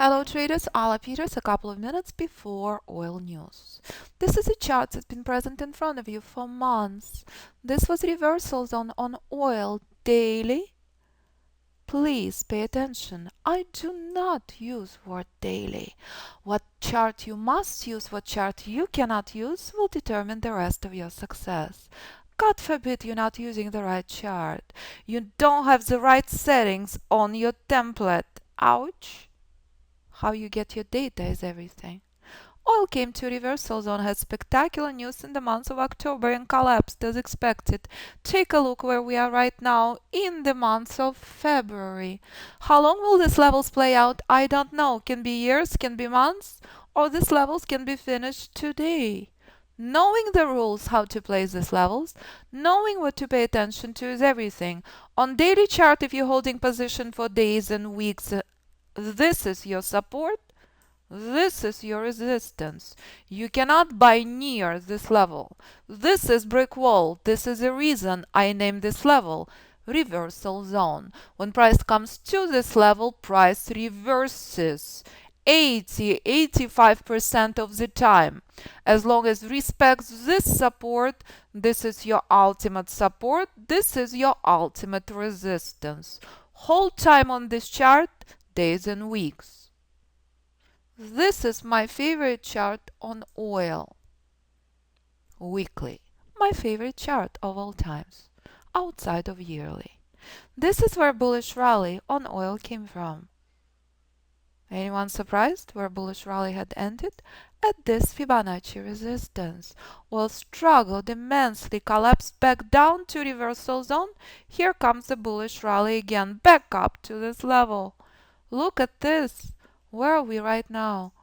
Hello traders, Alla Peters a couple of minutes before oil news. This is a chart that's been present in front of you for months. This was reversal zone on oil daily. Please pay attention. I do not use word daily. What chart you must use, what chart you cannot use will determine the rest of your success. God forbid you're not using the right chart. You don't have the right settings on your template. Ouch. How you get your data is everything. Oil came to reversal zone, had spectacular news in the month of October and collapsed as expected. Take a look where we are right now in the month of February. How long will these levels play out? I don't know. Can be years, can be months, or these levels can be finished today. Knowing the rules how to place these levels, knowing what to pay attention to is everything. On daily chart, if you're holding position for days and weeks, this is your support, this is your resistance. You cannot buy near this level. This is brick wall. This is the reason I named this level reversal zone. When price comes to this level, price reverses 85% of the time. As long as respects this support, this is your ultimate support, this is your ultimate resistance. Hold time on this chart, days and weeks. This is my favorite chart on oil. Weekly. My favorite chart of all times, outside of yearly. This is where bullish rally on oil came from. Anyone surprised where bullish rally had ended? At this Fibonacci resistance. Oil struggled immensely, collapsed back down to reversal zone. Here comes the bullish rally again, back up to this level. Look at this. Where are we right now?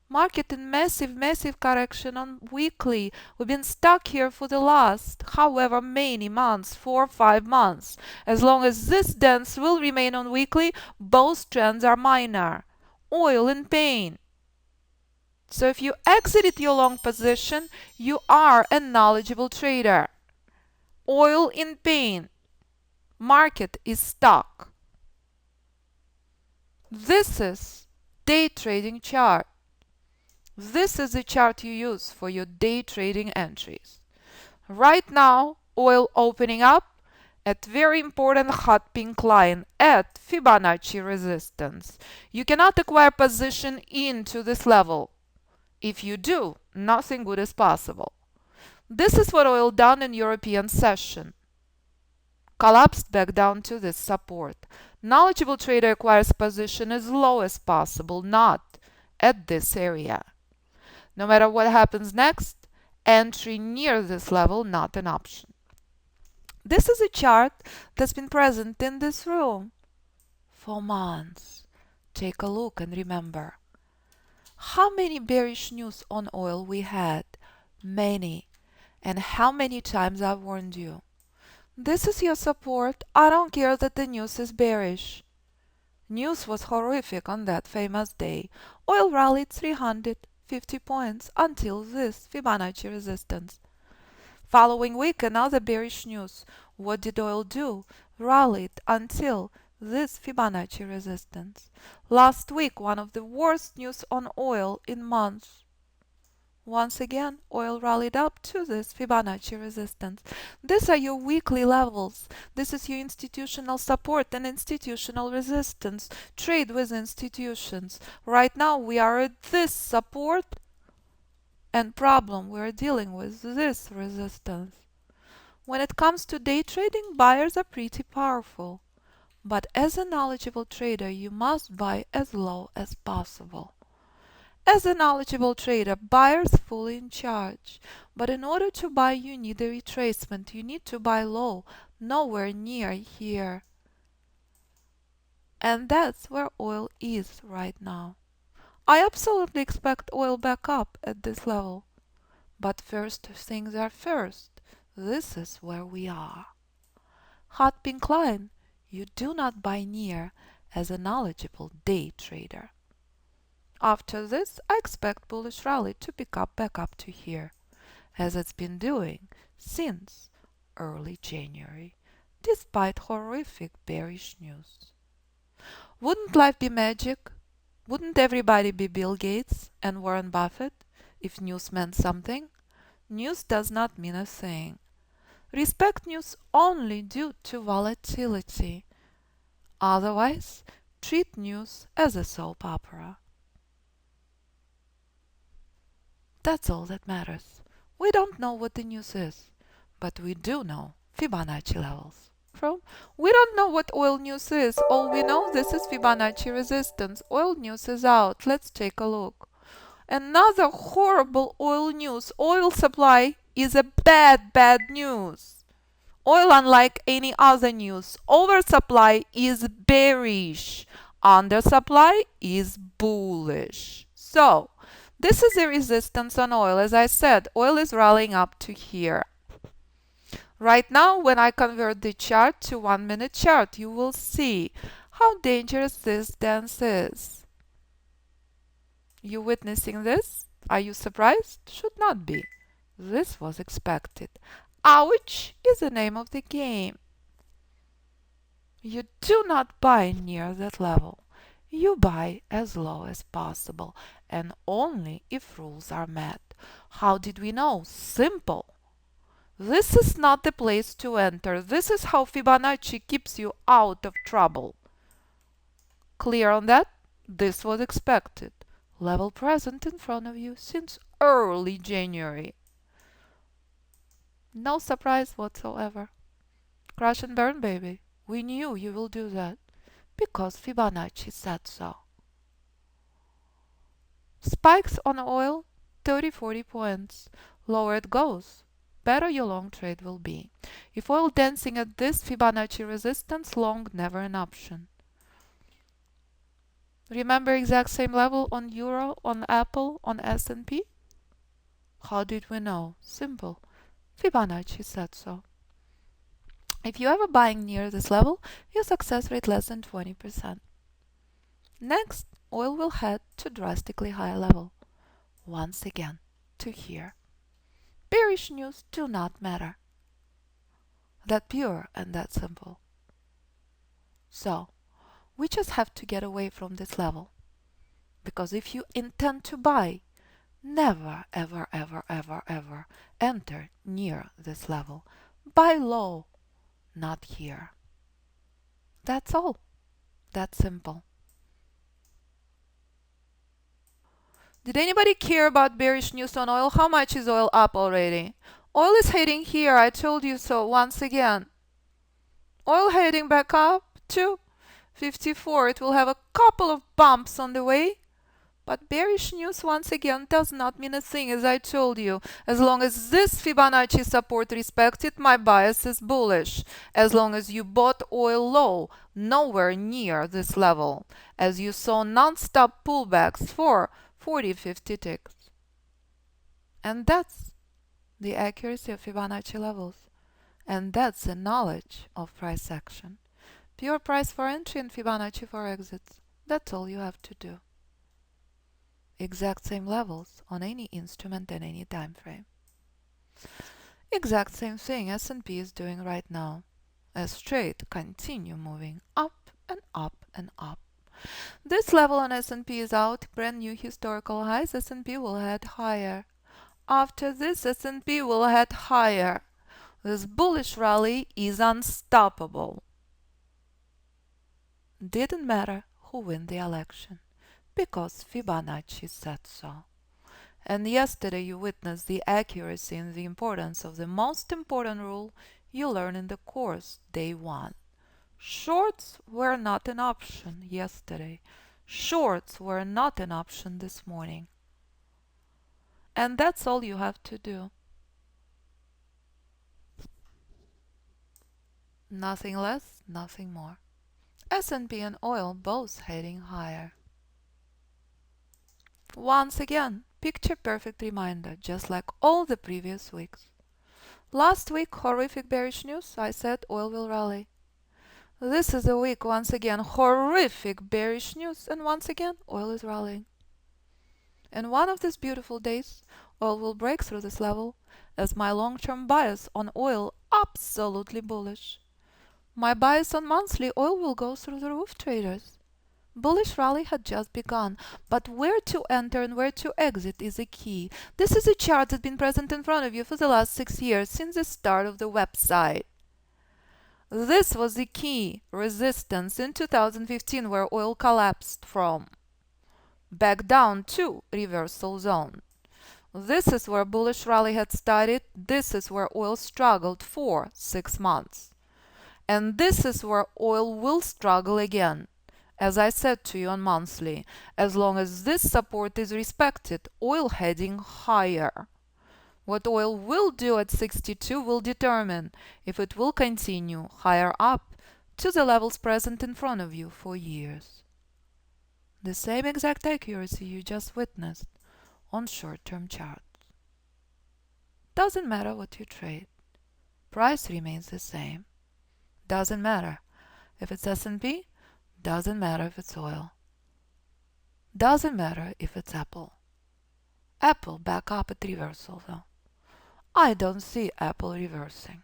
Market in massive correction on weekly. We've been stuck here for the last however many months, 4 or 5 months. As long as this dance will remain on weekly, both trends are minor. Oil in pain. So if you exited your long position, you are a knowledgeable trader. Oil in pain. Market is stuck. This is day trading chart. This is the chart you use for your day trading entries. Right now, oil opening up at very important hot pink line at Fibonacci resistance. You cannot acquire position into this level. If you do, nothing good is possible. This is what oil done in European session. Collapsed back down to this support. Knowledgeable trader acquires position as low as possible, not at this area. No matter what happens next, entry near this level not an option. This is a chart that's been present in this room for months. Take a look and remember. How many bearish news on oil we had? Many. And how many times I warned you. This is your support. I don't care that the news is bearish. News was horrific on that famous day. Oil rallied 350 points until this Fibonacci resistance. Following week, another bearish news. What did oil do? Rallied until this Fibonacci resistance. Last week, one of the worst news on oil in months. Once again, oil rallied up to this Fibonacci resistance. These are your weekly levels. This is your institutional support and institutional resistance. Trade with institutions. Right now, we are at this support and problem. We are dealing with this resistance. When it comes to day trading, buyers are pretty powerful. But as a knowledgeable trader, you must buy as low as possible. As a knowledgeable trader, buyers fully in charge. But in order to buy, you need a retracement. You need to buy low, nowhere near here. And that's where oil is right now. I absolutely expect oil back up at this level. But first things are first. This is where we are. Hot pink line, you do not buy near as a knowledgeable day trader. After this, I expect bullish rally to pick up back up to here, as it's been doing since early January, despite horrific bearish news. Wouldn't life be magic? Wouldn't everybody be Bill Gates and Warren Buffett if news meant something? News does not mean a thing. Respect news only due to volatility. Otherwise, treat news as a soap opera. That's all that matters. We don't know what the news is, but we do know Fibonacci levels. We don't know what oil news is. All we know, this is Fibonacci resistance. Oil news is out. Let's take a look. Another horrible oil news. Oil supply is a bad news. Oil, unlike any other news, oversupply is bearish. Undersupply is bullish. So, this is the resistance on oil. As I said, oil is rallying up to here. Right now, when I convert the chart to 1 minute chart, you will see how dangerous this dance is. You witnessing this? Are you surprised? Should not be. This was expected. Ouch is the name of the game. You do not buy near that level. You buy as low as possible, and only if rules are met. How did we know? Simple. This is not the place to enter. This is how Fibonacci keeps you out of trouble. Clear on that? This was expected. Level present in front of you since early January. No surprise whatsoever. Crash and burn, baby. We knew you will do that because Fibonacci said so. Spikes on oil, 30-40 points. Lower it goes, better your long trade will be. If oil dancing at this Fibonacci resistance, long never an option. Remember exact same level on Euro, on Apple, on S&P? How did we know? Simple. Fibonacci said so. If you ever buying near this level, your success rate less than 20%. Next, oil will head to drastically higher level. Once again, to here. Bearish news do not matter. That pure and that simple. So, we just have to get away from this level. Because if you intend to buy, never, ever, ever, ever, ever enter near this level. Buy low, not here. That's all. That's simple. Did anybody care about bearish news on oil? How much is oil up already? Oil is heading here. I told you so once again. Oil heading back up to 54. It will have a couple of bumps on the way. But bearish news once again does not mean a thing, as I told you. As long as this Fibonacci support respected, my bias is bullish. As long as you bought oil low, nowhere near this level. As you saw non-stop pullbacks for 40-50 ticks. And that's the accuracy of Fibonacci levels. And that's the knowledge of price action. Pure price for entry and Fibonacci for exits. That's all you have to do. Exact same levels on any instrument and any time frame. Exact same thing S&P is doing right now. As trade continue moving up and up and up. This level on S&P is out, brand new historical highs. S&P will head higher. After this, S&P will head higher. This bullish rally is unstoppable. Didn't matter who win the election, because Fibonacci said so. And yesterday you witnessed the accuracy and the importance of the most important rule you learned in the course, day 1. Shorts were not an option yesterday. Shorts were not an option this morning. And that's all you have to do. Nothing less, nothing more. S&P and oil both heading higher. Once again, picture perfect reminder, just like all the previous weeks. Last week, horrific bearish news, I said oil will rally. This is a week, once again, horrific bearish news, and once again, oil is rallying. And one of these beautiful days, oil will break through this level, as my long-term bias on oil absolutely bullish. My bias on monthly oil will go through the roof, traders. Bullish rally had just begun, but where to enter and where to exit is the key. This is a chart that's been present in front of you for the last 6 years, since the start of the website. This was the key resistance in 2015, where oil collapsed from back down to reversal zone. This is where bullish rally had started. This is where oil struggled for 6 months. And this is where oil will struggle again. As I said to you on monthly, as long as this support is respected, oil heading higher. What oil will do at 62 will determine if it will continue higher up to the levels present in front of you for years. The same exact accuracy you just witnessed on short-term charts. Doesn't matter what you trade. Price remains the same. Doesn't matter if it's S&P, doesn't matter if it's oil. Doesn't matter if it's Apple. Apple back up at reversal though. I don't see Apple reversing.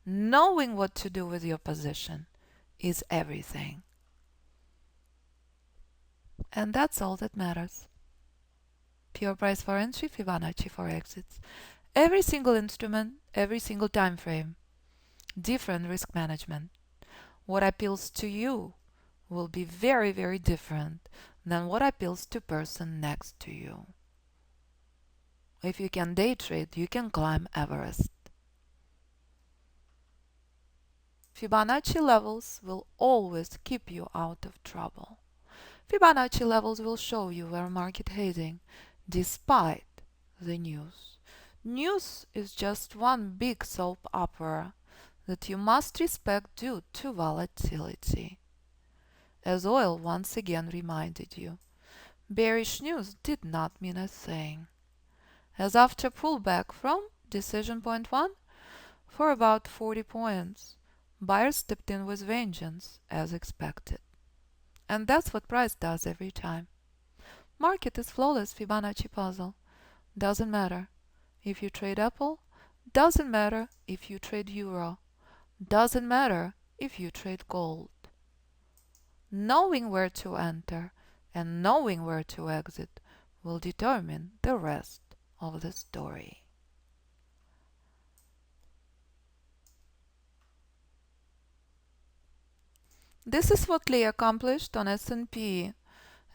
Knowing what to do with your position is everything. And that's all that matters. Pure price for entry, Fibonacci for exits. Every single instrument, every single time frame. Different risk management. What appeals to you will be very, very different than what appeals to person next to you. If you can day trade, you can climb Everest. Fibonacci levels will always keep you out of trouble. Fibonacci levels will show you where market heading, despite the news. News is just one big soap opera that you must respect due to volatility. As oil once again reminded you, bearish news did not mean a thing. As after pullback from decision point 1 for about 40 points, buyers stepped in with vengeance as expected. And that's what price does every time. Market is flawless Fibonacci puzzle. Doesn't matter if you trade Apple, doesn't matter if you trade euro, doesn't matter if you trade gold. Knowing where to enter and knowing where to exit will determine the rest of the story. This is what Lee accomplished on S&P.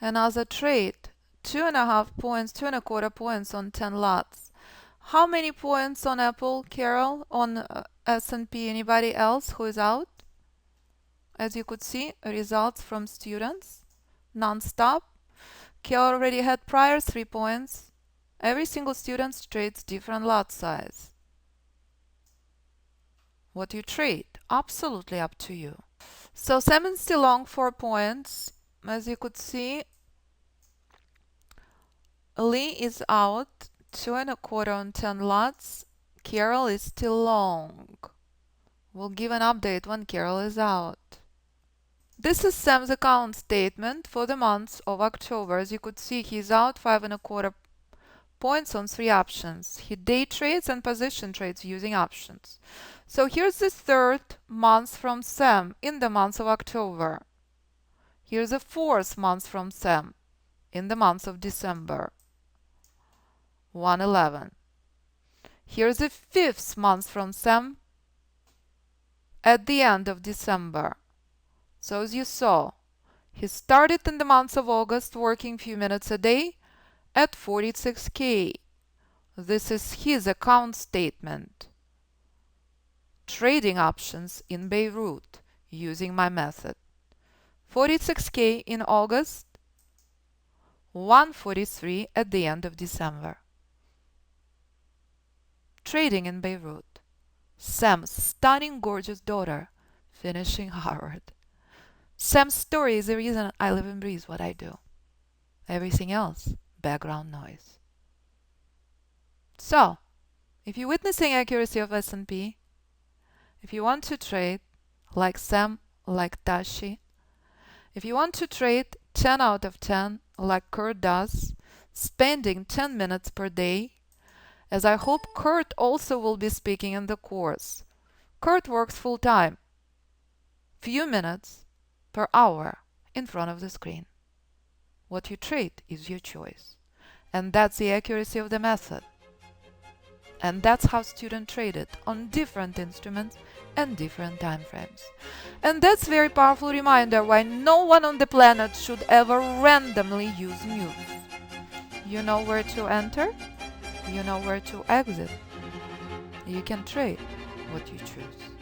Another trade, 2.5 points, 2.25 points on 10 lots. How many points on Apple, Carol, on S&P? Anybody else who is out? As you could see, results from students, non-stop. Carol already had prior 3 points. Every single student trades different lot size. What you trade, absolutely up to you. So Sam is still long 4 points. As you could see, Lee is out 2.25 on 10 lots. Carol is still long. We'll give an update when Carol is out. This is Sam's account statement for the month of October. As you could see, he's out 5.25 points on 3 options. He day trades and position trades using options. So here's the third month from Sam in the month of October. Here's the fourth month from Sam in the month of December. 111. Here's the fifth month from Sam at the end of December. So as you saw, he started in the month of August working few minutes a day at 46K. This is his account statement. Trading options in Beirut using my method. 46K in August, 143 at the end of December. Trading in Beirut. Sam's stunning, gorgeous daughter finishing Harvard. Sam's story is the reason I live and breathe what I do. Everything else, background noise. So, if you're witnessing accuracy of S&P, if you want to trade like Sam, like Tashi, if you want to trade 10 out of 10 like Kurt does, spending 10 minutes per day, as I hope Kurt also will be speaking in the course. Kurt works full-time, few minutes per hour in front of the screen. What you trade is your choice. And that's the accuracy of the method. And that's how students traded on different instruments and different time frames. And that's a very powerful reminder why no one on the planet should ever randomly use moves. You know where to enter, you know where to exit. You can trade what you choose.